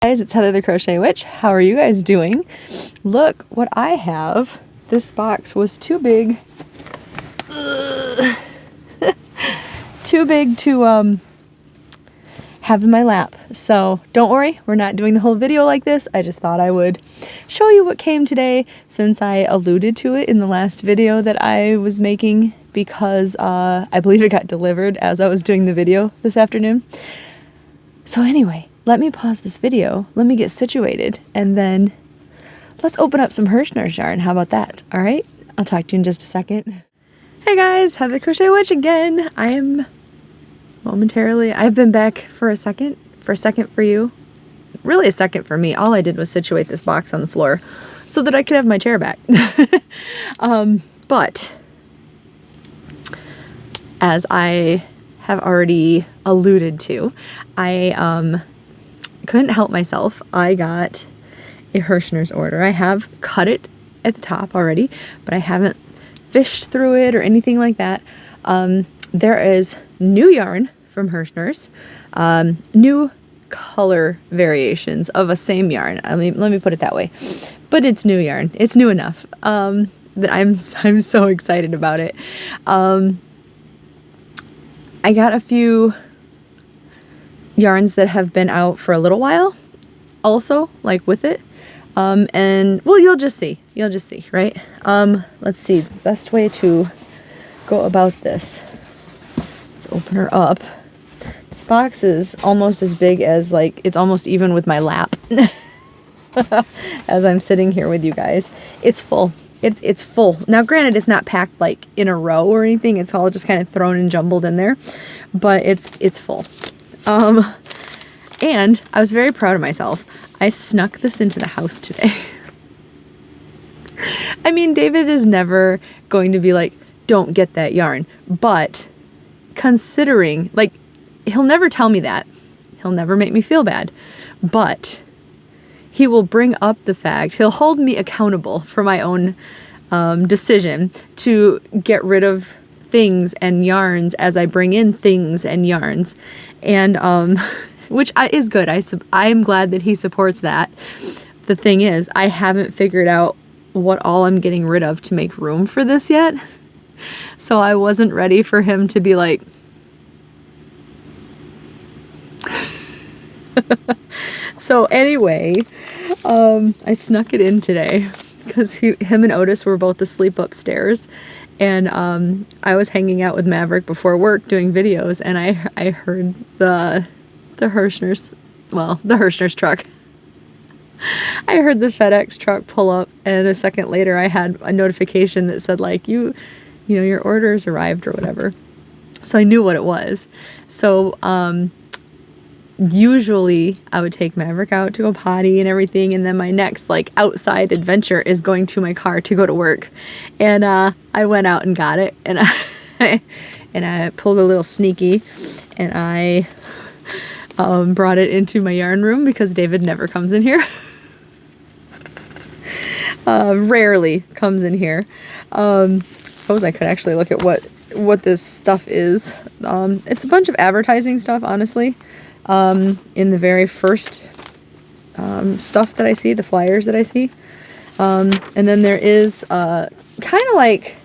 Guys, it's Heather the Crochet Witch. How are you guys doing? Look what I have. This box was too big. Too big to have in my lap. So don't worry, we're not doing the whole video like this. I just thought I would show you what came today, since I alluded to it in the last video that I was making, because I believe it got delivered as I was doing the video this afternoon. So anyway, let me pause this video, let me get situated, and then let's open up some Herrschners yarn. How about that? All right, I'll talk to you in just a second. Hey guys, Heather the Crochet Witch again. I am I've been back for a second for you. Really a second for me. All I did was situate this box on the floor so that I could have my chair back. But as I have already alluded to, I couldn't help myself. I got a Herrschners order. I have cut it at the top already, but I haven't fished through it or anything like that. There is new yarn from Herrschners, new color variations of a same yarn. Let me put it that way. But it's new yarn. It's new enough that I'm so excited about it. I got a few yarns that have been out for a little while also, like with it. And well, you'll just see, right? Let's see, the best way to go about this. Let's open her up. This box is almost as big as, like, it's almost even with my lap. As I'm sitting here with you guys. It's full. It's full. Now, granted, it's not packed like in a row or anything. It's all just kind of thrown and jumbled in there, but it's full. And I was very proud of myself. I snuck this into the house today. I mean, David is never going to be like, don't get that yarn. But considering, like, he'll never tell me that. He'll never make me feel bad. But he will bring up the fact, he'll hold me accountable for my own decision to get rid of things and yarns as I bring in things and yarns. And which is good. I am glad that he supports that. The thing is, I haven't figured out what all I'm getting rid of to make room for this yet. So I wasn't ready for him to be like, so anyway, I snuck it in today because him and Otis were both asleep upstairs. And I was hanging out with Maverick before work doing videos, and I heard the Herrschners, well, the Herrschners truck. I heard the FedEx truck pull up, and a second later I had a notification that said, like, you know, your order's arrived or whatever. So I knew what it was. So usually I would take Maverick out to go potty and everything, and then my next, like, outside adventure is going to my car to go to work. And I went out and got it, and I pulled a little sneaky, and I brought it into my yarn room because David never comes in here. Rarely comes in here. Suppose I could actually look at what this stuff is. It's a bunch of advertising stuff, honestly. In the very first stuff that I see, the flyers that I see. And then there is kind of like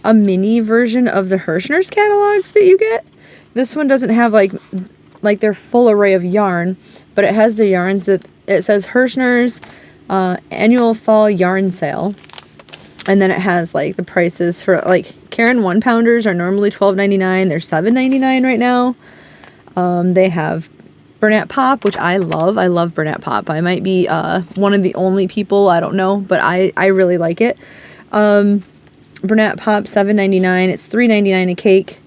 a mini version of the Herrschners catalogs that you get. This one doesn't have like their full array of yarn, but it has the yarns that it says Herrschners annual fall yarn sale. And then it has like the prices for, like, Karen 1-pounders are normally $12.99. They're $7.99 right now. They have Bernat Pop, which I love. I love Bernat Pop. I might be one of the only people, I don't know, but I really like it. Bernat Pop, $7.99. It's $3.99 a cake.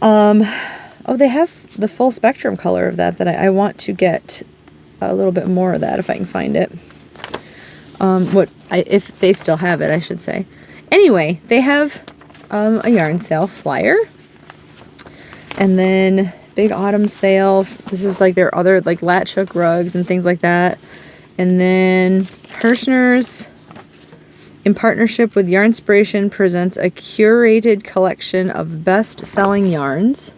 Oh, they have the full spectrum color of that I want to get a little bit more of that if I can find it. If they still have it, I should say. Anyway, they have a yarn sale flyer. And then big autumn sale. This is like their other, like, latch hook rugs and things like that. And then Herrschners, in partnership with Yarnspiration, presents a curated collection of best-selling yarns.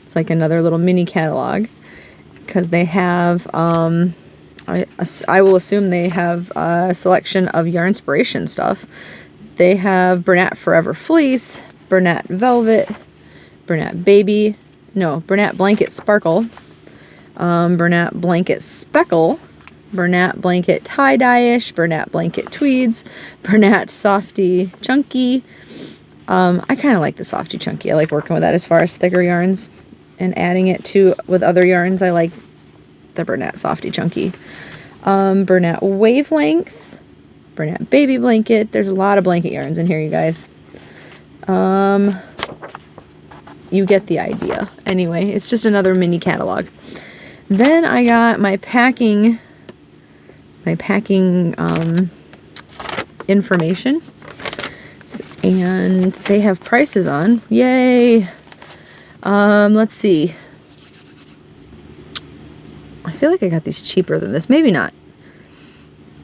It's like another little mini catalog. because they have, I will assume they have a selection of Yarnspiration stuff. They have Bernat Forever Fleece, Bernat Velvet, Bernat Bernat Blanket Sparkle, Bernat Blanket Speckle, Bernat Blanket Tie-Dye-ish, Bernat Blanket Tweeds, Bernat Softy Chunky. I kind of like the Softy Chunky. I like working with that as far as thicker yarns and adding it to with other yarns. I like the Bernat Softy Chunky. Bernat Wavelength, Bernat Baby Blanket. There's a lot of blanket yarns in here, you guys. You get the idea. Anyway, it's just another mini catalog. Then I got my packing information, and they have prices on. Yay! Let's see. I feel like I got these cheaper than this. Maybe not.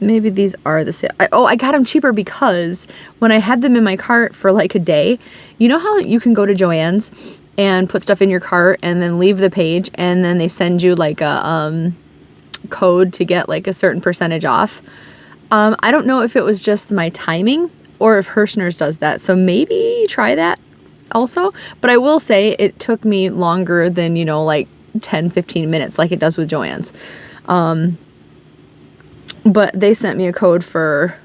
Maybe these are the same. I got them cheaper because when I had them in my cart for like a day, you know how you can go to Joann's and put stuff in your cart and then leave the page and then they send you like a code to get like a certain percentage off. I don't know if it was just my timing or if Herrschners does that. So maybe try that also. But I will say it took me longer than, you know, like 10-15 minutes like it does with Joann's. But they sent me a code for,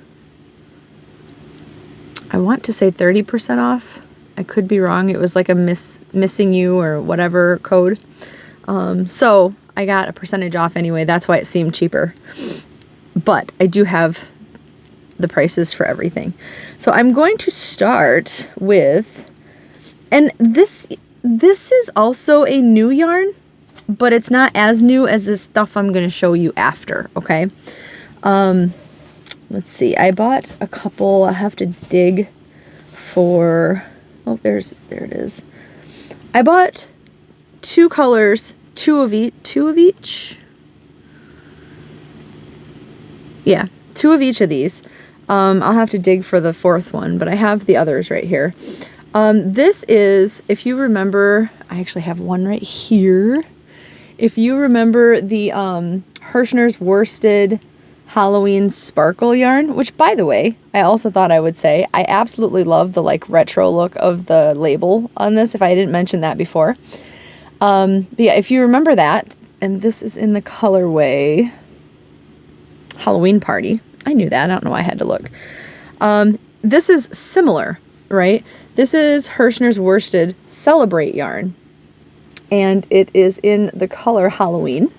I want to say 30% off. I could be wrong. It was like a missing you or whatever code. So I got a percentage off anyway. That's why it seemed cheaper. But I do have the prices for everything. So I'm going to start with, and this is also a new yarn, but it's not as new as this stuff I'm going to show you after, okay? Let's see. I bought a couple. I have to dig for, oh, there it is. I bought 2 colors, two of each. Yeah, 2 of each of these. I'll have to dig for the 4th one, but I have the others right here. This is, if you remember, I actually have one right here. If you remember the Herrschners worsted Halloween sparkle yarn, which by the way, I also thought I would say, I absolutely love the like retro look of the label on this, if I didn't mention that before. But yeah, if you remember that, and this is in the colorway Halloween Party. I knew that. I don't know why I had to look. This is similar, right? This is Herrschner's worsted Celebrate yarn. And it is in the color Halloween.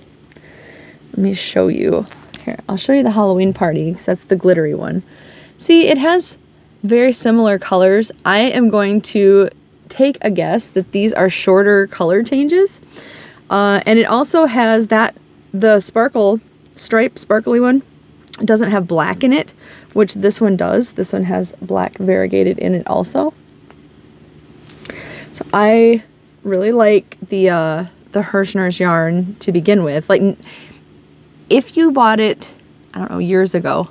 Let me show you. Here, I'll show you the Halloween Party because that's the glittery one. See, it has very similar colors. I am going to take a guess that these are shorter color changes. And it also has that, the sparkle, stripe, sparkly one, doesn't have black in it, which this one does. This one has black variegated in it also. So I really like the Herrschners yarn to begin with. Like, if you bought it, I don't know, years ago,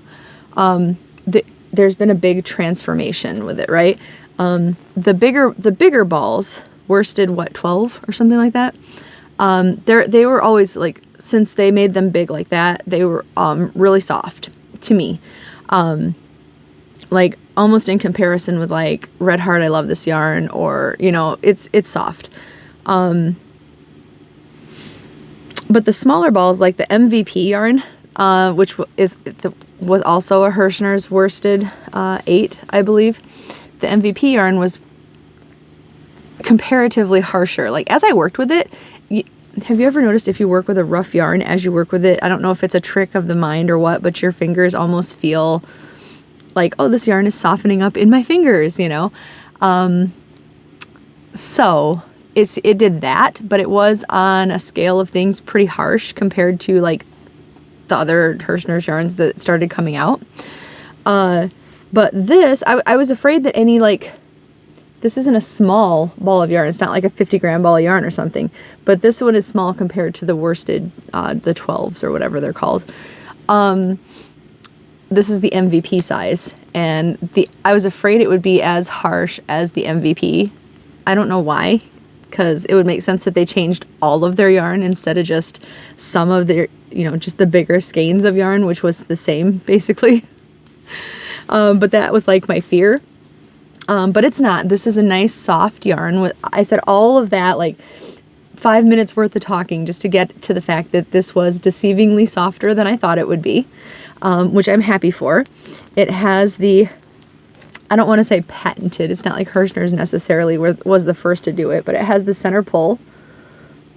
there's been a big transformation with it, right? The bigger balls, worsted, what, 12 or something like that? They were always like, since they made them big like that, they were really soft to me. Like almost in comparison with like Red Heart, I love this yarn, or, you know, it's soft. But the smaller balls, like the MVP yarn, which was also a Herrschners worsted 8, I believe. The MVP yarn was comparatively harsher. Like, as I worked with it, have you ever noticed if you work with a rough yarn as you work with it, I don't know if it's a trick of the mind or what, but your fingers almost feel like, oh, this yarn is softening up in my fingers, you know? So it did that, but it was on a scale of things pretty harsh compared to like the other Herrschners yarns that started coming out. But this, I was afraid that any like, this isn't a small ball of yarn. It's not like a 50-gram ball of yarn or something, but this one is small compared to the worsted, the 12s or whatever they're called. This is the MVP size, and I was afraid it would be as harsh as the MVP. I don't know why. because it would make sense that they changed all of their yarn instead of just some of their, you know, just the bigger skeins of yarn, which was the same basically. But that was like my fear. But it's not. This is a nice soft yarn. With, I said all of that, like 5 minutes worth of talking just to get to the fact that this was deceivingly softer than I thought it would be, which I'm happy for. It has the, I don't want to say patented, it's not like Herrschners necessarily was the first to do it, but it has the center pull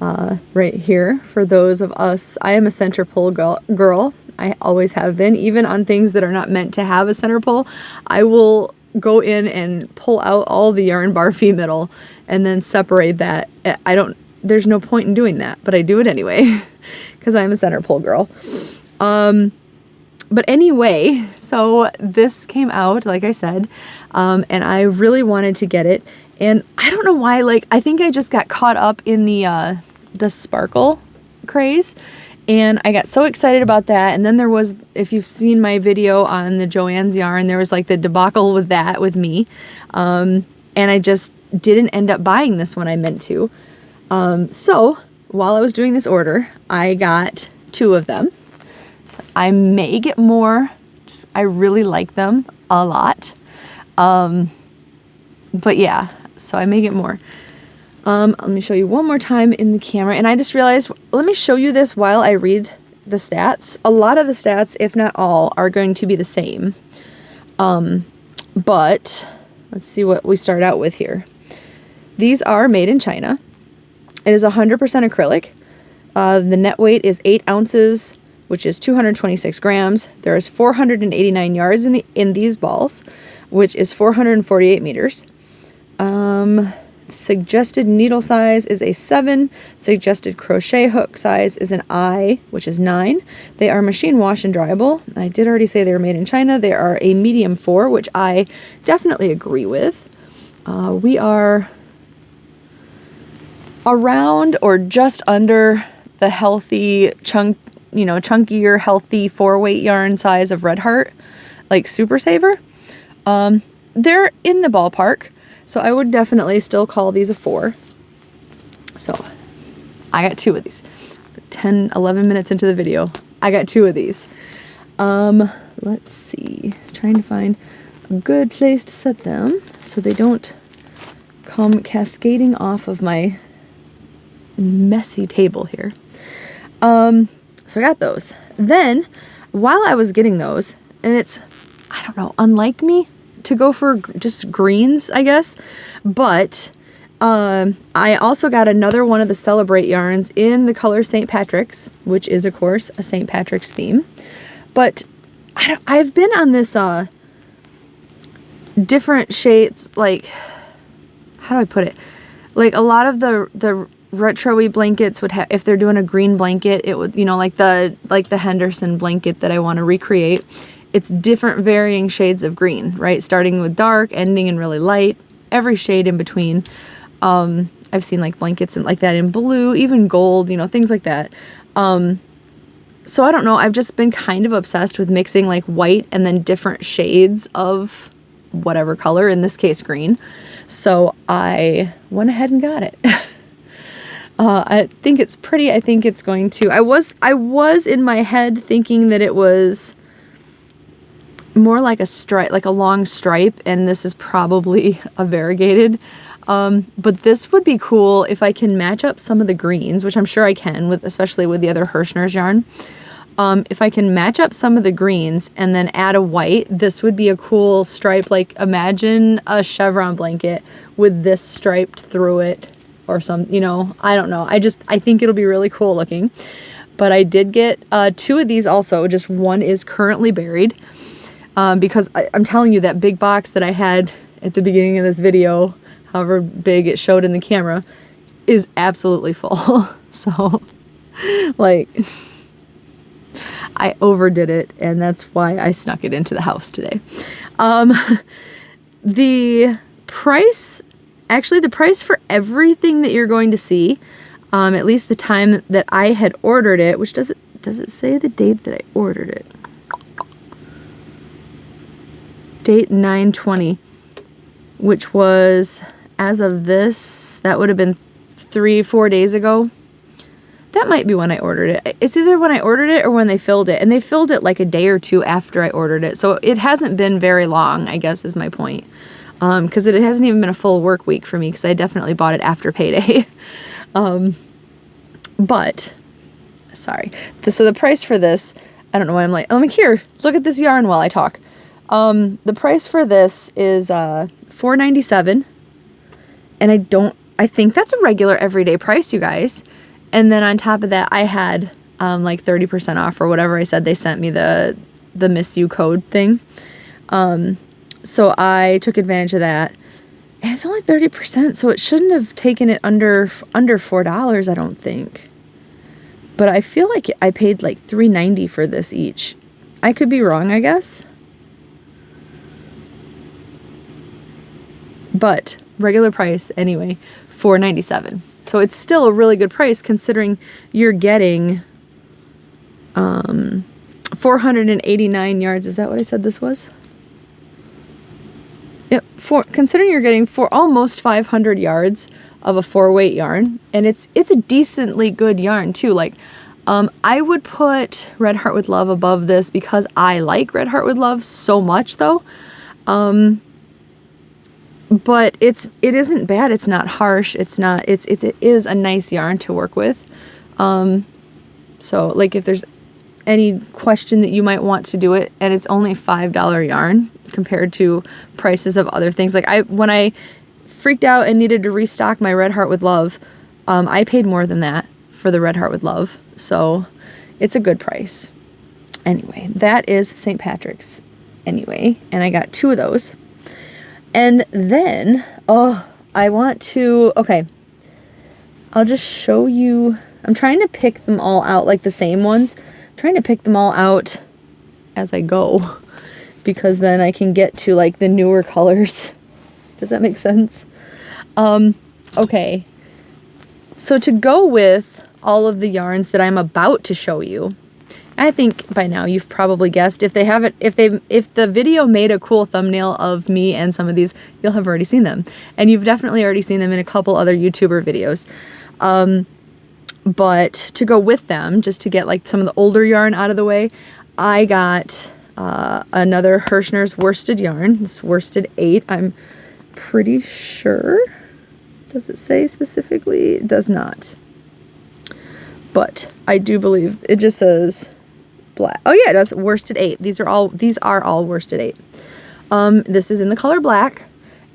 right here. For those of us, I am a center pull girl. I always have been. Even on things that are not meant to have a center pull, I will go in and pull out all the yarn bar fee middle and then separate that. There's no point in doing that, but I do it anyway because I'm a center pull girl. But anyway, so this came out, like I said, and I really wanted to get it. And I don't know why, like, I think I just got caught up in the sparkle craze. And I got so excited about that. And then there was, if you've seen my video on the Joann's yarn, there was like the debacle with that with me. And I just didn't end up buying this one I meant to. So while I was doing this order, I got 2 of them. I may get more. I really like them a lot. But yeah, so I may get more. Let me show you one more time in the camera. And I just realized, let me show you this while I read the stats. A lot of the stats, if not all, are going to be the same. But let's see what we start out with here. These are made in China. It is 100% acrylic. The net weight is 8 ounces, which is 226 grams. There is 489 yards in these balls, which is 448 meters. Suggested needle size is a 7. Suggested crochet hook size is an I, which is 9. They are machine wash and dryable. I did already say they were made in China. They are a medium 4, which I definitely agree with. We are around or just under the healthy chunkier, healthy 4-weight yarn size of Red Heart, like Super Saver. They're in the ballpark. So I would definitely still call these a 4. So I got 2 of these. 10, 11 minutes into the video, I got 2 of these. Let's see. Trying to find a good place to set them so they don't come cascading off of my messy table here. So I got those. Then while I was getting those, and it's, I don't know, unlike me to go for just greens, I guess. But I also got another one of the Celebrate yarns in the color St. Patrick's, which is, of course, a St. Patrick's theme. But I've been on this different shades, like, how do I put it? Like, a lot of the retro-y blankets would have, if they're doing a green blanket, it would, you know, like the Henderson blanket that I want to recreate. It's different varying shades of green, right? Starting with dark, ending in really light, every shade in between. I've seen like blankets and like that in blue, even gold, you know, things like that. So I don't know. I've just been kind of obsessed with mixing like white and then different shades of whatever color, in this case, green. So I went ahead and got it. I think it's pretty. I think it's going to, I was in my head thinking that it was more like a stripe, like a long stripe, and this is probably a variegated. But this would be cool if I can match up some of the greens, which I'm sure I can, especially with the other Herrschners yarn. If I can match up some of the greens and then add a white, this would be a cool stripe. Like, imagine a chevron blanket with this striped through it or some, you know, I don't know. I think it'll be really cool looking. But I did get 2 of these also. Just one is currently buried. Because I'm telling you, that big box that I had at the beginning of this video, however big it showed in the camera, is absolutely full. So, like, I overdid it, and that's why I snuck it into the house today. The price for everything that you're going to see, at least the time that I had ordered it, which does it say the date that I ordered it? Date 9/20, which was, as of this, that would have been 3-4 days ago. That might be when I ordered it. It's either when I ordered it or when they filled it. And they filled it like a day or two after I ordered it. So it hasn't been very long, I guess is my point. Because it hasn't even been a full work week for me, because I definitely bought it after payday. But, sorry. So the price for this, I don't know why I'm like, here, look at this yarn while I talk. The price for this is $4.97. And I think that's a regular everyday price, you guys. And then on top of that, I had like 30% off or whatever I said. They sent me the Miss You code thing. So I took advantage of that. And it's only 30%, so it shouldn't have taken it under $4, I don't think. But I feel like I paid like $3.90 for this each. I could be wrong, I guess. But regular price anyway, $4.97. So it's still a really good price considering you're getting 489 yards. Is that what I said this was? Yep. Considering you're getting almost 500 yards of a 4-weight yarn, and it's a decently good yarn too. Like, I would put Red Heart with Love above this because I like Red Heart with Love so much, though. But it isn't bad. It's not harsh. It is a nice yarn to work with. So like if there's any question that you might want to do it, and it's only $5 yarn compared to prices of other things. Like when I freaked out and needed to restock my Red Heart with Love, I paid more than that for the Red Heart with Love. So it's a good price. Anyway, that is St. Patrick's anyway. And I got 2 of those. And then, okay, I'll just show you. I'm trying to pick them all out, like the same ones. I'm trying to pick them all out as I go, because then I can get to like the newer colors. Does that make sense? Okay. So to go with all of the yarns that I'm about to show you, I think by now you've probably guessed. If the video made a cool thumbnail of me and some of these, you'll have already seen them. And you've definitely already seen them in a couple other YouTuber videos. But to go with them, just to get like some of the older yarn out of the way, I got another Herrschners worsted yarn. It's worsted 8. I'm pretty sure. Does it say specifically? It does not. But I do believe it just says black. Oh yeah, it does. Worsted 8. These are all worsted 8. This is in the color black.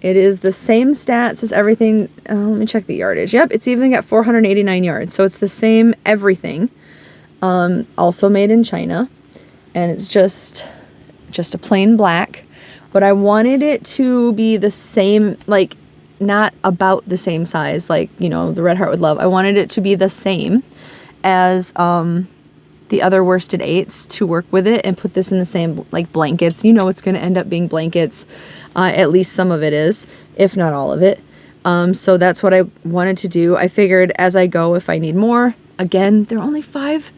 It is the same stats as everything. Let me check the yardage. Yep, it's even got 489 yards. So it's the same everything. Also made in China. And it's just a plain black. But I wanted it to be the same, like not about the same size, like, you know, the Red Heart with Love. I wanted it to be the same as the other worsted 8s to work with it, and put this in the same like blankets. You know it's going to end up being blankets. At least some of it is, if not all of it. So that's what I wanted to do. I figured as I go, if I need more, again, they're only $5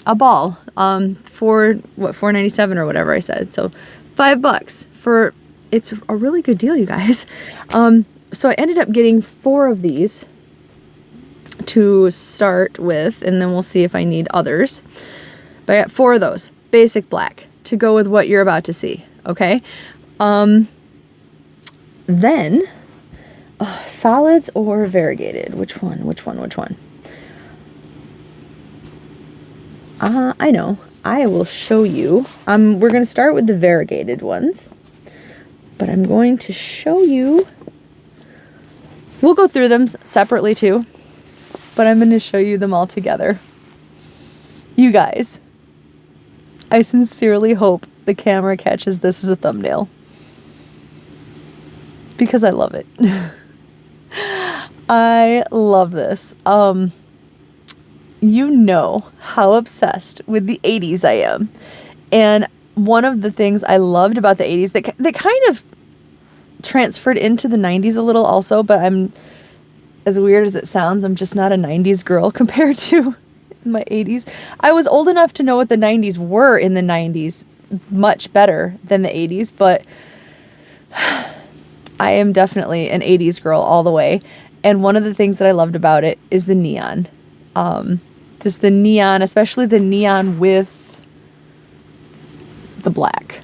a ball, for what, $4.97 or whatever I said. So $5 for, it's a really good deal, you guys. So I ended up getting 4 of these to start with, and then we'll see if I need others. But I got 4 of those, basic black, to go with what you're about to see, okay? Then, solids or variegated? Which one? I know. I will show you. We're going to start with the variegated ones, but I'm going to show you. We'll go through them separately too, but I'm going to show you them all together. You guys, I sincerely hope the camera catches this as a thumbnail, because I love it. I love this. You know how obsessed with the 80s I am. And one of the things I loved about the 80s that kind of transferred into the 90s a little also, but I'm, as weird as it sounds, I'm just not a 90s girl compared to my 80s. I was old enough to know what the 90s were in the 90s much better than the 80s, but I am definitely an 80s girl all the way. And one of the things that I loved about it is the neon. Just the neon, especially the neon with the black,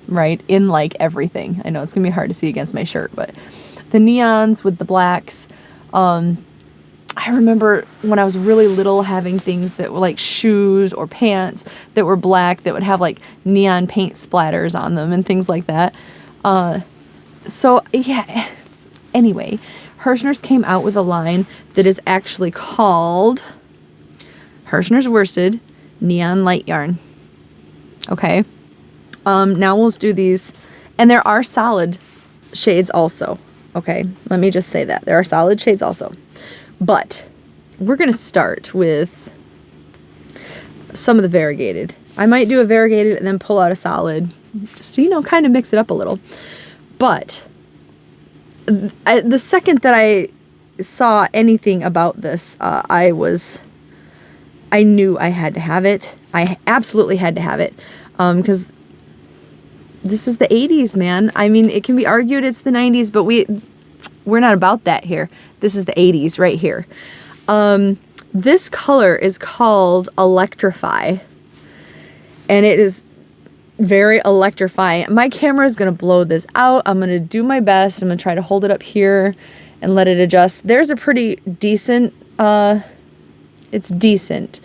right? In like everything. I know it's going to be hard to see against my shirt, but the neons with the blacks. I remember when I was really little having things that were like shoes or pants that were black that would have like neon paint splatters on them and things like that. So yeah, anyway, Herrschners came out with a line that is actually called Herrschners Worsted Neon Light Yarn. Okay. Now we'll do these, and there are solid shades also. Okay. Let me just say that there are solid shades also, but we're going to start with some of the variegated. I might do a variegated and then pull out a solid just to, you know, kind of mix it up a little. But the second that I saw anything about this, I knew I had to have it. I absolutely had to have it, because this is the 80s, man. I mean, it can be argued it's the 90s, but we're not about that here. This is the 80s right here. This color is called Electrify, and it is very electrifying. My camera is going to blow this out. I'm going to do my best. I'm going to try to hold it up here and let it adjust. There's a pretty decent, it's decent.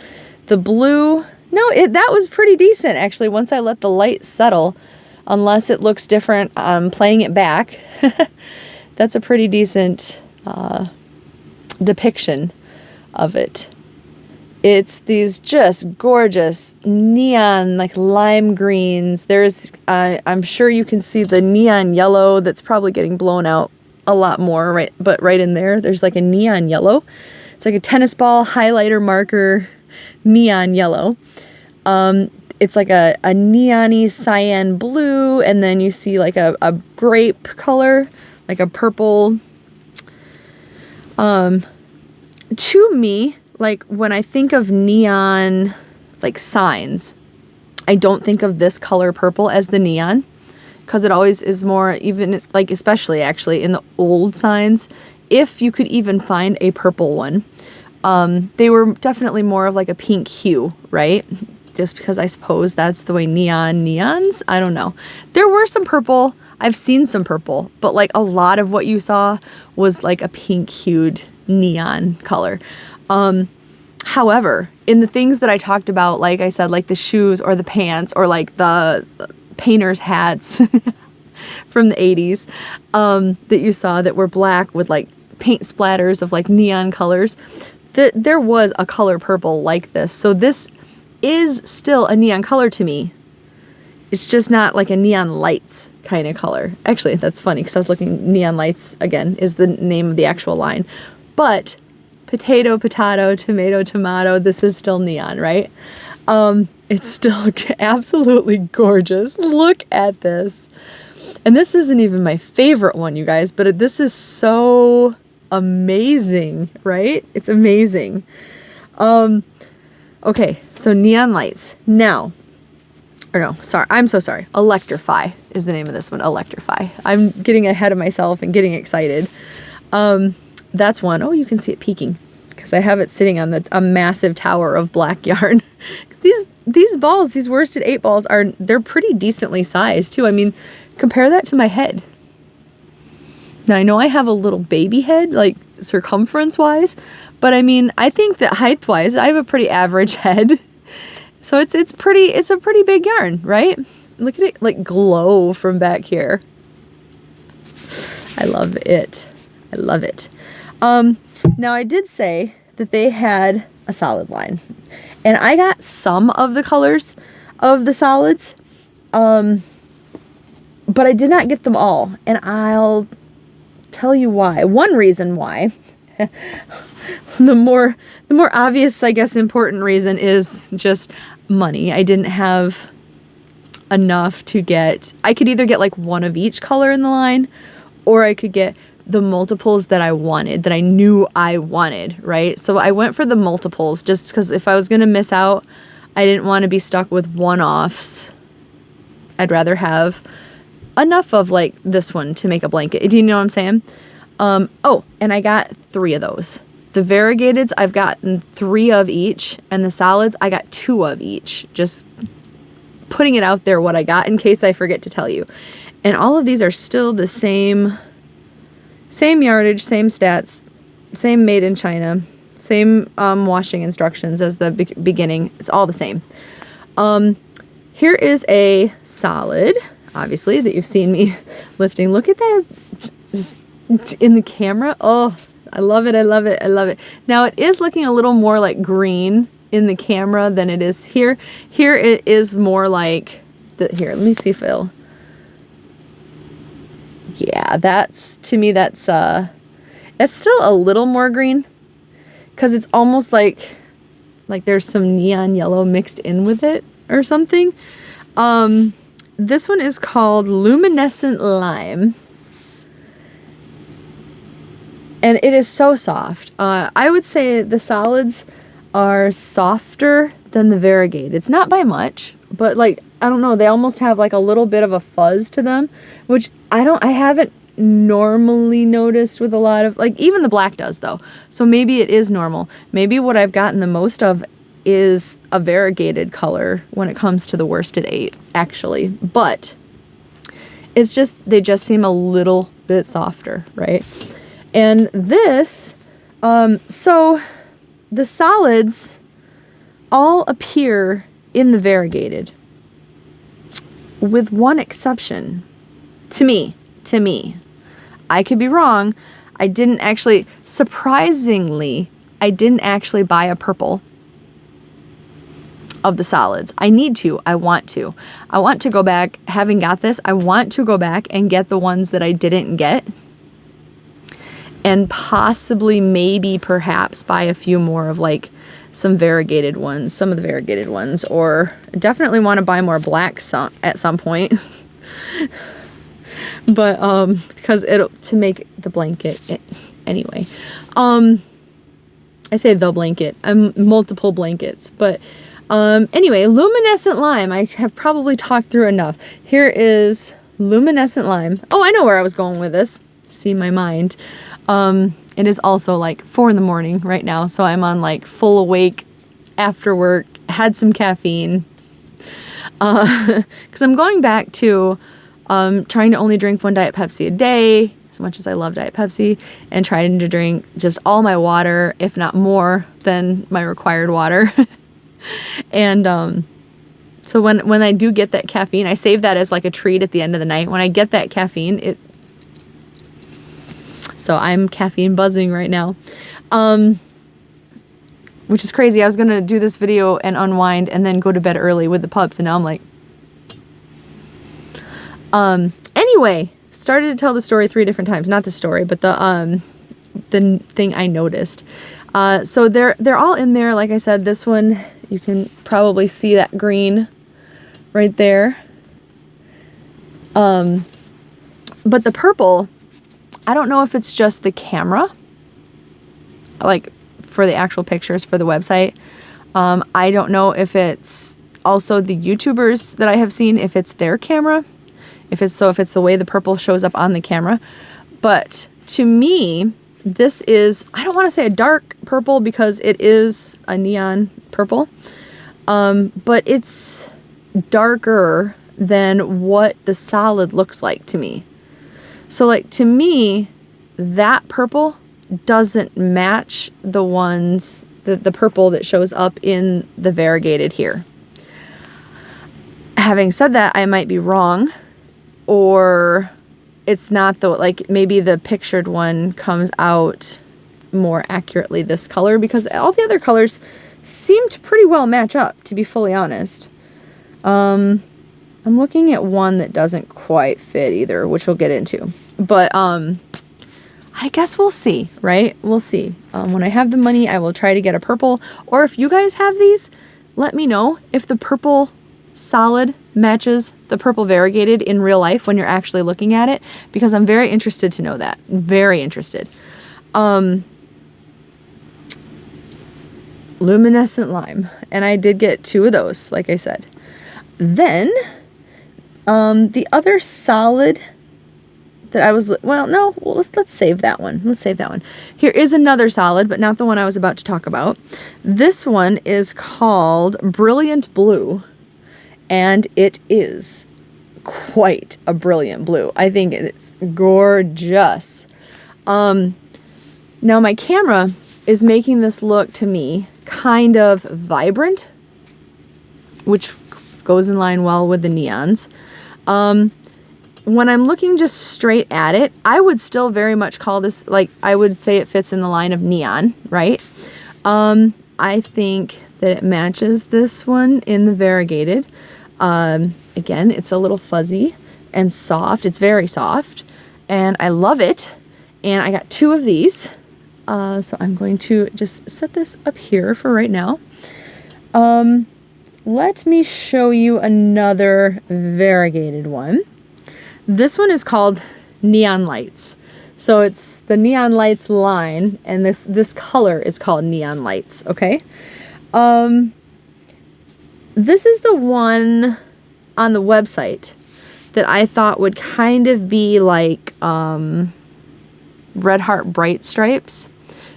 The blue, no, that was pretty decent actually once I let the light settle, unless it looks different. I'm playing it back. That's a pretty decent depiction of it. It's these just gorgeous neon, like lime greens. There's, I'm sure you can see the neon yellow that's probably getting blown out a lot more, right? But right in there, there's like a neon yellow. It's like a tennis ball highlighter marker neon yellow. It's like a neon-y cyan blue, and then you see like a grape color, like a purple. To me, like when I think of neon, like signs, I don't think of this color purple as the neon, because it always is more, even like especially actually in the old signs, if you could even find a purple one, they were definitely more of like a pink hue, right? Just because I suppose that's the way neons, I don't know. There were some purple, I've seen some purple, but like a lot of what you saw was like a pink hued neon color. However, in the things that I talked about, like I said, like the shoes or the pants or like the painter's hats from the 80s, that you saw that were black with like paint splatters of like neon colors, there was a color purple like this. So this is still a neon color to me. It's just not like a neon lights kind of color. Actually, that's funny because I was looking, neon lights again is the name of the actual line. But potato, tomato, tomato, this is still neon, right? It's still absolutely gorgeous. Look at this. And this isn't even my favorite one, you guys, but this is so amazing, right? It's amazing. Okay, so neon lights. Now, or no, sorry, I'm so sorry. Electrify is the name of this one, Electrify. I'm getting ahead of myself and getting excited. That's one. Oh, you can see it peeking because I have it sitting on a massive tower of black yarn. These balls, these worsted 8 balls they're pretty decently sized too. I mean, compare that to my head. Now I know I have a little baby head, like circumference wise, but I mean, I think that height wise, I have a pretty average head. So it's a pretty big yarn, right? Look at it like glow from back here. I love it. I love it. Now I did say that they had a solid line, and I got some of the colors of the solids, but I did not get them all, and I'll tell you why. One reason why, the more obvious, I guess, important reason is just money. I didn't have enough to get, I could either get like one of each color in the line, or I could get the multiples that I wanted, that I knew I wanted, right? So I went for the multiples just because if I was going to miss out, I didn't want to be stuck with one-offs. I'd rather have enough of like this one to make a blanket. Do you know what I'm saying? Oh, and I got 3 of those. The variegateds, I've gotten 3 of each, and the solids, I got 2 of each. Just putting it out there what I got in case I forget to tell you. And all of these are still the same yardage, same stats, same made in China, same washing instructions as the beginning. It's all the same. Here is a solid, obviously, that you've seen me lifting. Look at that, just in the camera. Oh, I love it, I love it, I love it. Now it is looking a little more like green in the camera than it is here. Here it is more like, here, let me see if it'll, yeah, that's, to me, that's still a little more green, because it's almost like there's some neon yellow mixed in with it or something. This one is called Luminescent Lime. And it is so soft. I would say the solids are softer than the variegated. It's not by much, but like, I don't know, they almost have like a little bit of a fuzz to them, which I haven't normally noticed with a lot of, like, even the black does though. So maybe it is normal. Maybe what I've gotten the most of is a variegated color when it comes to the worsted 8, actually. But it's just, they just seem a little bit softer, right? And this, so the solids all appear in the variegated, with one exception. To me. I could be wrong. I didn't actually, surprisingly, I didn't actually buy a purple of the solids. I need to. I want to. I want to go back, having got this, I want to go back and get the ones that I didn't get. And possibly, maybe, perhaps buy a few more of like some variegated ones, some of the variegated ones, or definitely want to buy more black at some point. But because to make the blanket anyway. I say the blanket, multiple blankets, but anyway, Luminescent Lime. I have probably talked through enough. Here is Luminescent Lime. Oh, I know where I was going with this. See my mind. It is also like 4 in the morning right now, so I'm on like full awake after work, had some caffeine, because I'm going back to trying to only drink 1 Diet Pepsi a day, as much as I love Diet Pepsi, and trying to drink just all my water, if not more than my required water. And so when I do get that caffeine, I save that as like a treat at the end of the night. When I get that caffeine, so I'm caffeine buzzing right now, which is crazy. I was going to do this video and unwind and then go to bed early with the pups, and now I'm like, anyway, started to tell the story 3 different times. Not the story, but the thing I noticed. So they're all in there. Like I said, this one, you can probably see that green right there. But the purple, I don't know if it's just the camera, like for the actual pictures for the website. I don't know if it's also the YouTubers that I have seen, if it's their camera, if it's the way the purple shows up on the camera. But to me, this is, I don't want to say a dark purple because it is a neon purple, but it's darker than what the solid looks like to me. So like, to me, that purple doesn't match the ones, the purple that shows up in the variegated here. Having said that, I might be wrong, or it's not the, like, maybe the pictured one comes out more accurately this color, because all the other colors seem to pretty well match up, to be fully honest. I'm looking at one that doesn't quite fit either, which we'll get into. But I guess we'll see, right? We'll see. When I have the money, I will try to get a purple. Or if you guys have these, let me know if the purple solid matches the purple variegated in real life when you're actually looking at it, because I'm very interested to know that. Very interested. Luminescent Lime. And I did get 2 of those, like I said. Then The other solid that I was, well, no, well, let's save that one. Let's save that one. Here is another solid, but not the one I was about to talk about. This one is called Brilliant Blue, and it is quite a brilliant blue. I think it's gorgeous. Now my camera is making this look to me kind of vibrant, which goes in line well with the neons. When I'm looking just straight at it, I would still very much call this, like, I would say it fits in the line of neon, right? I think that it matches this one in the variegated. Again, it's a little fuzzy and soft. It's very soft, and I love it. And I got 2 of these. So I'm going to just set this up here for right now. Let me show you another variegated one. This one is called Neon Lights. So it's the Neon Lights line, and this color is called Neon Lights, okay? This is the one on the website that I thought would kind of be like Red Heart Bright Stripes,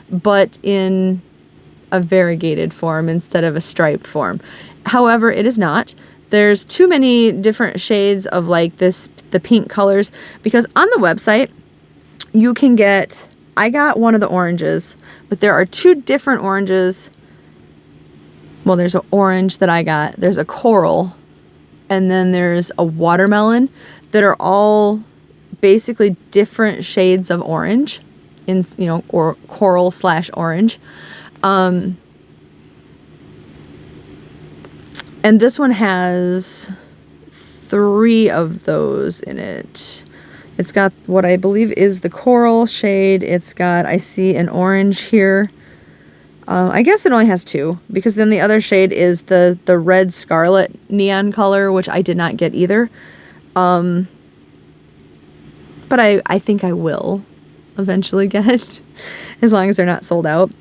but in a variegated form instead of a striped form. However, it is not. There's too many different shades of like the pink colors, because on the website you can get, I got one of the oranges, but there are 2 different oranges. Well, there's an orange that I got, there's a coral, and then there's a watermelon that are all basically different shades of orange, in, you know, or coral / orange. And this one has 3 of those in it. It's got what I believe is the coral shade. It's got, I see an orange here. I guess it only has 2, because then the other shade is the red scarlet neon color, which I did not get either. But I think I will eventually get, as long as they're not sold out.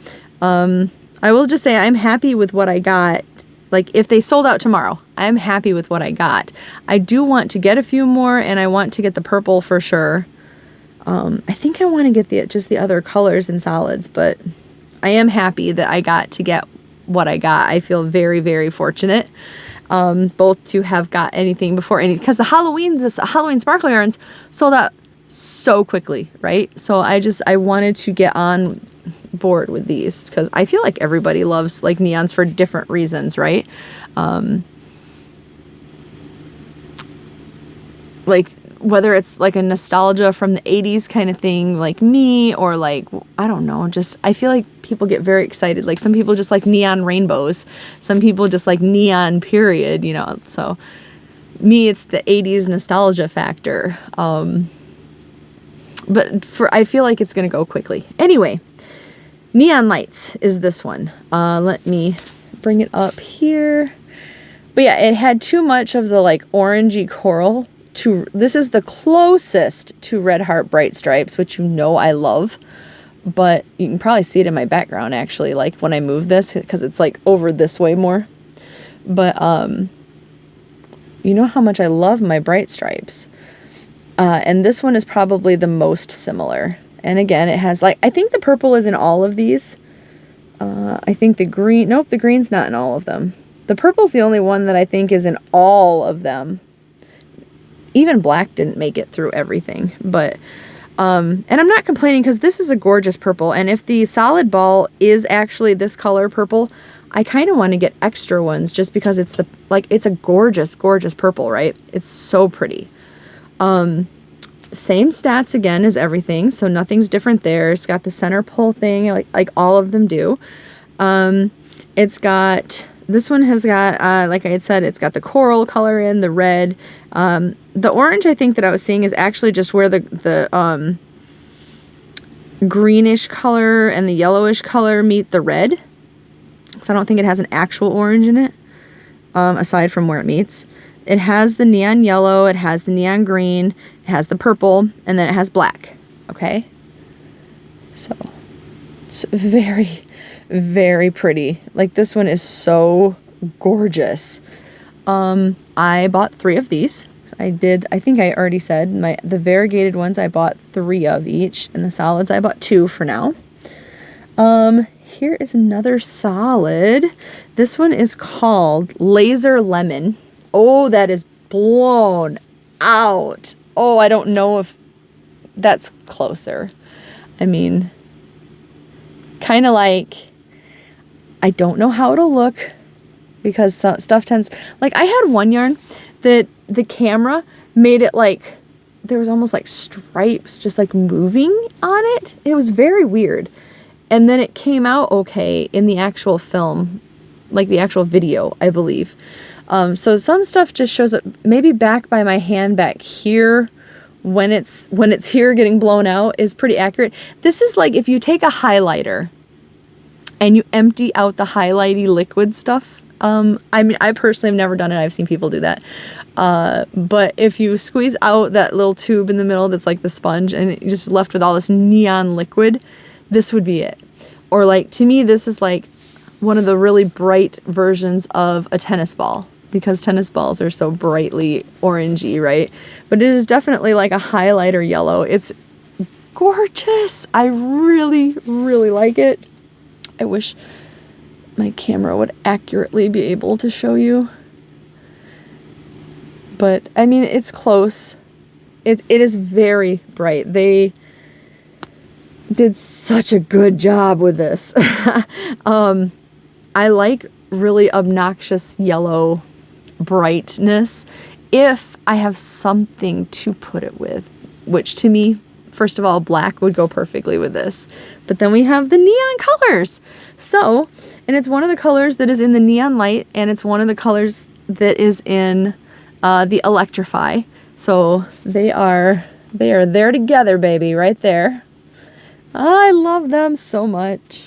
I will just say I'm happy with what I got. Like, if they sold out tomorrow, I'm happy with what I got. I do want to get a few more, and I want to get the purple for sure. I think I want to get just the other colors and solids, but I am happy that I got to get what I got. I feel very, very fortunate, both to have got anything before because the Halloween sparkle yarns sold out so quickly, right? So I wanted to get on board with these, because I feel like everybody loves like neons for different reasons, right? Like whether it's like a nostalgia from the 80s kind of thing like me, or like, I don't know, just I feel like people get very excited. Like some people just like neon rainbows, some people just like neon period, you know. So me, it's the 80s nostalgia factor. But I feel like it's gonna go quickly. Anyway, Neon Lights is this one. Let me bring it up here. But yeah, it had too much of the like orangey coral. This is the closest to Red Heart Bright Stripes, which you know I love. But you can probably see it in my background actually, like when I move this, because it's like over this way more. But you know how much I love my Bright Stripes. And this one is probably the most similar. And again, it has like, I think the purple is in all of these. I think the green, nope, the green's not in all of them. The purple's the only one that I think is in all of them. Even black didn't make it through everything, but, and I'm not complaining because this is a gorgeous purple. And if the solid ball is actually this color purple, I kind of want to get extra ones just because it's it's a gorgeous, gorgeous purple, right? It's so pretty. Same stats again as everything, so nothing's different there. It's got the center pull thing like all of them do. It's got, this one has got like I had said, it's got the coral color in the red. The orange I think that I was seeing is actually just where the greenish color and the yellowish color meet the red, so I don't think it has an actual orange in it, aside from where it meets. It has the neon yellow, it has the neon green, it has the purple, and then it has black, okay? So, it's very, very pretty. Like, this one is so gorgeous. I bought 3 of these. I think I already said the variegated ones I bought 3 of each, and the solids I bought 2 for now. Here is another solid. This one is called Laser Lemon. Oh, that is blown out. Oh, I don't know if that's closer. I mean, kind of like, I don't know how it'll look because stuff tends, like I had one yarn that the camera made it like, there was almost like stripes just like moving on it. It was very weird. And then it came out okay in the actual film, like the actual video, I believe. So some stuff just shows up maybe back by my hand back here when it's here getting blown out is pretty accurate. This is like if you take a highlighter and you empty out the highlighty liquid stuff. I mean, I personally have never done it. I've seen people do that. But if you squeeze out that little tube in the middle that's like the sponge and you're just left with all this neon liquid, this would be it. Or like, to me, this is like one of the really bright versions of a tennis ball, because tennis balls are so brightly orangey, right? But it is definitely like a highlighter yellow. It's gorgeous. I really, really like it. I wish my camera would accurately be able to show you. But, I mean, it's close. It is very bright. They did such a good job with this. I like really obnoxious yellow brightness if I have something to put it with, which to me, first of all, black would go perfectly with this. But then we have the neon colors. So, and it's one of the colors that is in the neon light, and it's one of the colors that is in the Electrify. So they are there together, baby, right there. I love them so much.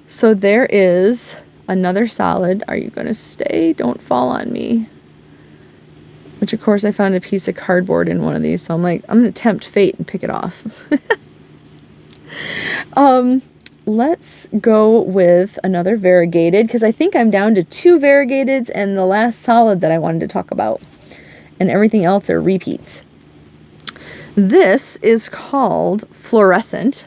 So there is another solid. Are you going to stay? Don't fall on me. Which, of course, I found a piece of cardboard in one of these. So I'm like, I'm going to tempt fate and pick it off. Let's go with another variegated, because I think I'm down to 2 variegateds and the last solid that I wanted to talk about. And everything else are repeats. This is called Fluorescent.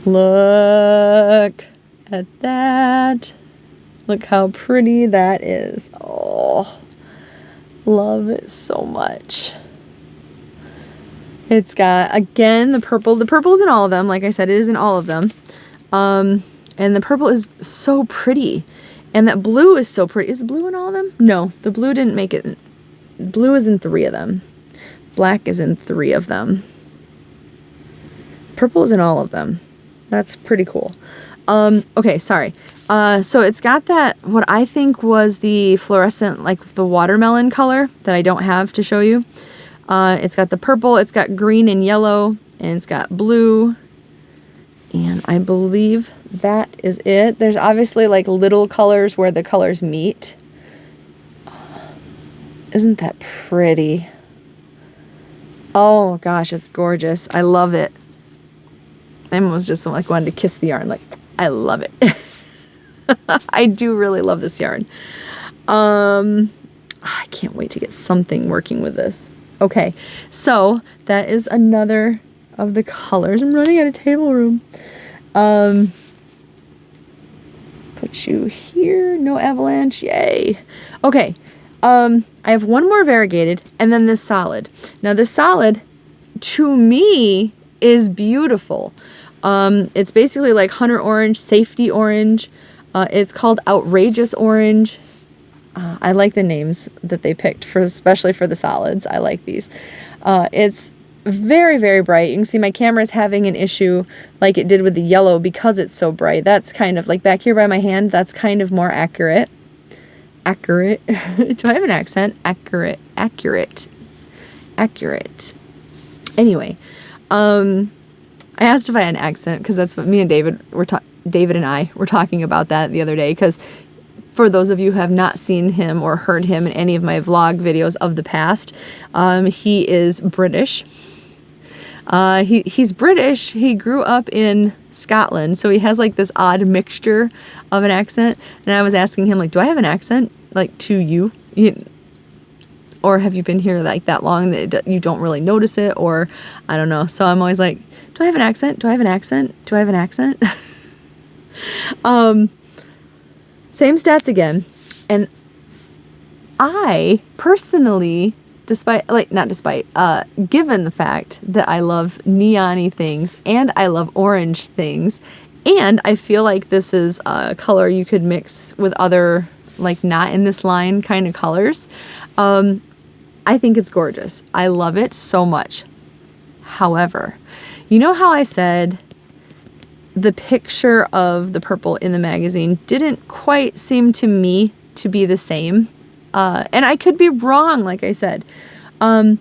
Look at that. Look how pretty that is. Oh, love it so much. It's got, again, the purple. The purple is in all of them. Like I said, it is in all of them. And the purple is so pretty. And that blue is so pretty. Is the blue in all of them? No, the blue didn't make it. Blue is in 3 of them. Black is in 3 of them. Purple is in all of them. That's pretty cool. Okay, sorry. So it's got that, what I think was the fluorescent, like the watermelon color that I don't have to show you. It's got the purple, it's got green and yellow, and it's got blue. And I believe that is it. There's obviously like little colors where the colors meet. Isn't that pretty? Oh gosh, it's gorgeous. I love it. I almost just like wanted to kiss the yarn. Like, I love it. I do really love this yarn. I can't wait to get something working with this. Okay, so that is another of the colors. I'm running out of table room. Put you here. No avalanche. Yay. Okay. I have one more variegated and then this solid. Now this solid, to me, is beautiful. It's basically like Hunter Orange, Safety Orange. It's called Outrageous Orange. I like the names that they picked, especially for the solids. I like these. It's very, very bright. You can see my camera is having an issue like it did with the yellow because it's so bright. That's kind of like back here by my hand. That's kind of more accurate. Accurate. Do I have an accent? Accurate. Anyway, I asked if I had an accent because that's what me and David and I were talking about that the other day, because for those of you who have not seen him or heard him in any of my vlog videos of the past, he is British. He's British. He grew up in Scotland, so he has like this odd mixture of an accent. And I was asking him, like, do I have an accent, like, to you? or have you been here like that long that you don't really notice it, or I don't know. So I'm always like, do I have an accent? Do I have an accent? Do I have an accent? Same stats again. And I personally, given the fact that I love neon-y things and I love orange things, and I feel like this is a color you could mix with other, like, not in this line kind of colors, I think it's gorgeous. I love it so much. However, you know how I said the picture of the purple in the magazine didn't quite seem to me to be the same? And I could be wrong, like I said. None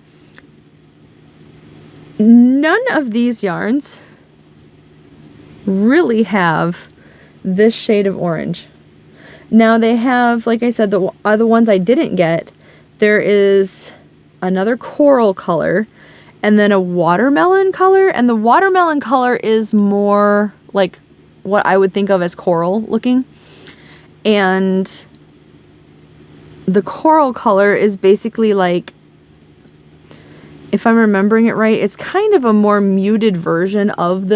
of these yarns really have this shade of orange. Now they have, like I said, the other ones I didn't get. There is another coral color and then a watermelon color. And the watermelon color is more like what I would think of as coral looking. And the coral color is basically like, if I'm remembering it right, it's kind of a more muted version of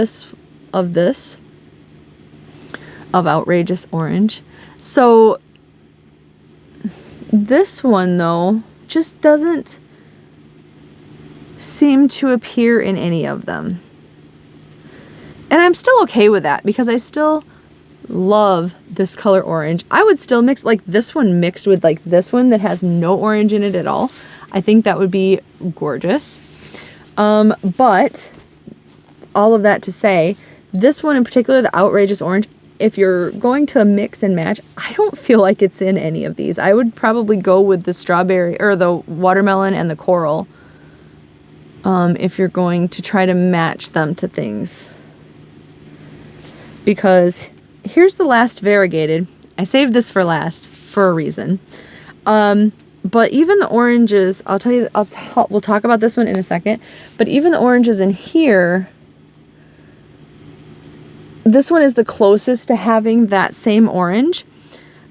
outrageous orange. So this one though just doesn't seem to appear in any of them. And I'm still okay with that because I still love this color orange. I would still mix like this one mixed with like this one that has no orange in it at all. I think that would be gorgeous. But all of that to say, this one in particular, the outrageous orange, if you're going to mix and match, I don't feel like it's in any of these. I would probably go with the strawberry or the watermelon and the coral if you're going to try to match them to things. Because here's the last variegated. I saved this for last for a reason. But even the oranges, I'll tell you, we'll talk about this one in a second, but even the oranges in here, this one is the closest to having that same orange,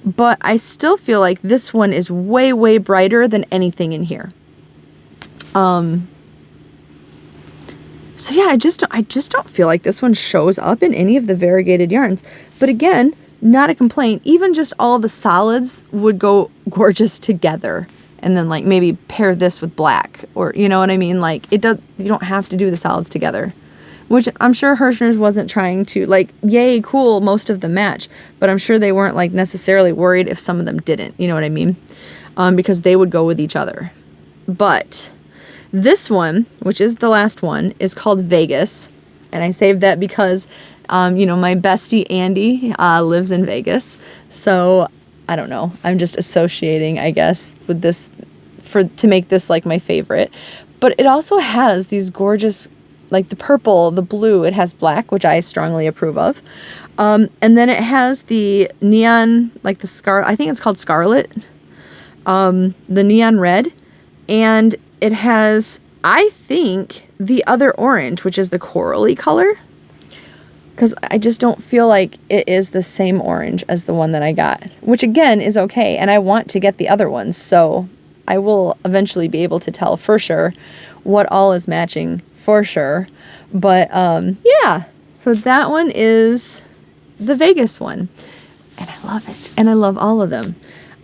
but I still feel like this one is way, way brighter than anything in here. So yeah, I just don't feel like this one shows up in any of the variegated yarns. But again, not a complaint. Even just all the solids would go gorgeous together. And then like maybe pair this with black, or you know what I mean? Like you don't have to do the solids together. Which I'm sure Herrschners wasn't trying to, like, yay, cool, most of them match. But I'm sure they weren't like necessarily worried if some of them didn't, you know what I mean? Because they would go with each other. But this one, which is the last one, is called Vegas. And I saved that because, you know, my bestie Andy lives in Vegas. So, I don't know. I'm just associating, I guess, with this to make this like my favorite. But it also has these gorgeous, like the purple, the blue, it has black, which I strongly approve of. And then it has the neon, like the I think it's called Scarlet, the neon red. And it has, I think, the other orange, which is the corally color. Because I just don't feel like it is the same orange as the one that I got. Which, again, is okay. And I want to get the other ones. So I will eventually be able to tell for sure what all is matching for sure. But, yeah. So that one is the Vegas one. And I love it. And I love all of them.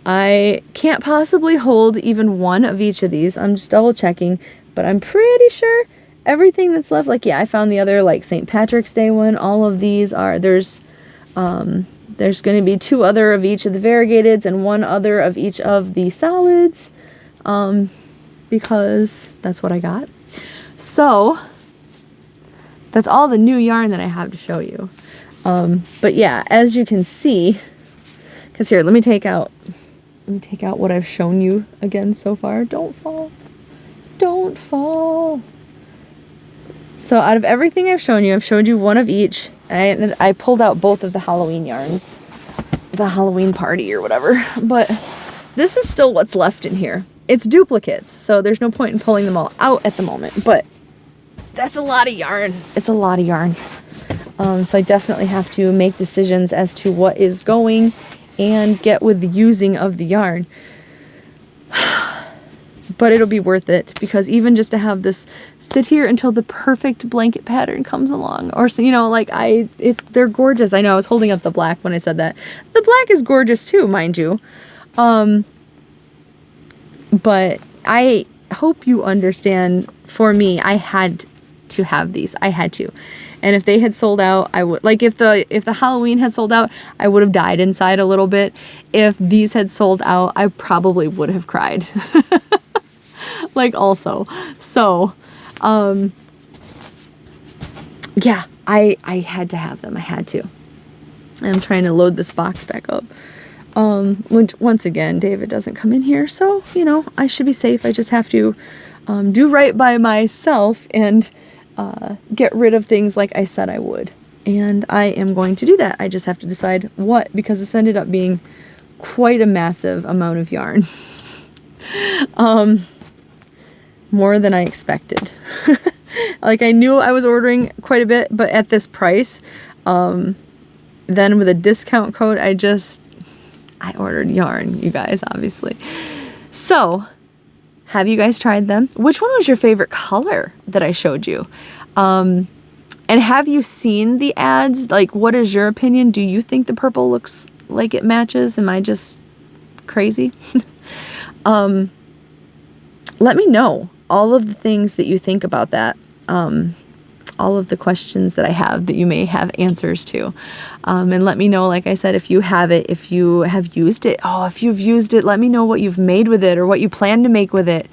I can't possibly hold even one of each of these. I'm just double checking, but I'm pretty sure everything that's left, like, yeah, I found the other, like, St. Patrick's Day one. All of these are, there's going to be 2 other of each of the variegateds and 1 other of each of the solids, because that's what I got. So that's all the new yarn that I have to show you. But yeah, as you can see, because here, let me take out what I've shown you again so far. Don't fall. Don't fall. So out of everything I've shown you, I've showed you 1 of each. And I pulled out both of the Halloween yarns. The Halloween party or whatever. But this is still what's left in here. It's duplicates, so there's no point in pulling them all out at the moment. But that's a lot of yarn. It's a lot of yarn. So I definitely have to make decisions as to what is going and get with the using of the yarn. but it'll be worth it, because even just to have this sit here until the perfect blanket pattern comes along, or so, you know, like they're gorgeous. I know I was holding up the black when I said that. The black is gorgeous too, mind you. But I hope you understand, for me, I had to have these. I had to. And if they had sold out, I would, like, if the Halloween had sold out, I would have died inside a little bit. If these had sold out, I probably would have cried. Like, also. So, yeah, I had to have them. I had to. I'm trying to load this box back up. Which, once again, David doesn't come in here, so, you know, I should be safe. I just have to do right by myself and get rid of things like I said I would. And I am going to do that. I just have to decide what, because this ended up being quite a massive amount of yarn. More than I expected. Like, I knew I was ordering quite a bit, but at this price, then with a discount code, I ordered yarn, you guys, obviously. So, have you guys tried them? Which one was your favorite color that I showed you? And have you seen the ads? Like, what is your opinion? Do you think the purple looks like it matches? Am I just crazy? Let me know all of the things that you think about that. All of the questions that I have that you may have answers to. And let me know, like I said, if you have it, if you have used it. Oh, if you've used it, let me know what you've made with it or what you plan to make with it.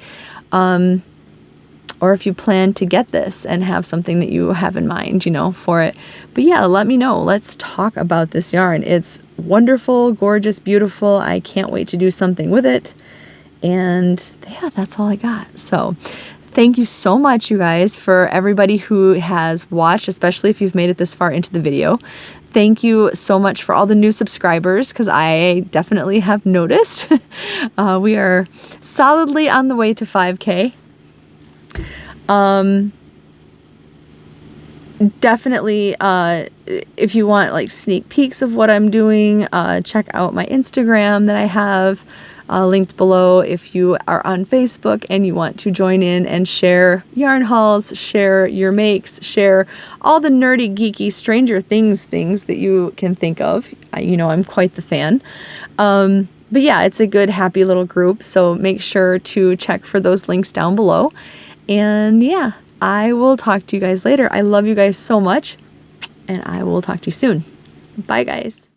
Or if you plan to get this and have something that you have in mind, you know, for it. But yeah, let me know. Let's talk about this yarn. It's wonderful, gorgeous, beautiful. I can't wait to do something with it. And yeah, that's all I got. So thank you so much, you guys, for everybody who has watched, especially if you've made it this far into the video. Thank you so much for all the new subscribers, because I definitely have noticed. We are solidly on the way to 5K. Definitely, if you want like sneak peeks of what I'm doing, check out my Instagram that I have linked below. If you are on Facebook and you want to join in and share yarn hauls, share your makes, share all the nerdy, geeky, Stranger Things that you can think of. You know, I'm quite the fan. But yeah, it's a good, happy little group. So make sure to check for those links down below. And yeah, I will talk to you guys later. I love you guys so much, and I will talk to you soon. Bye, guys.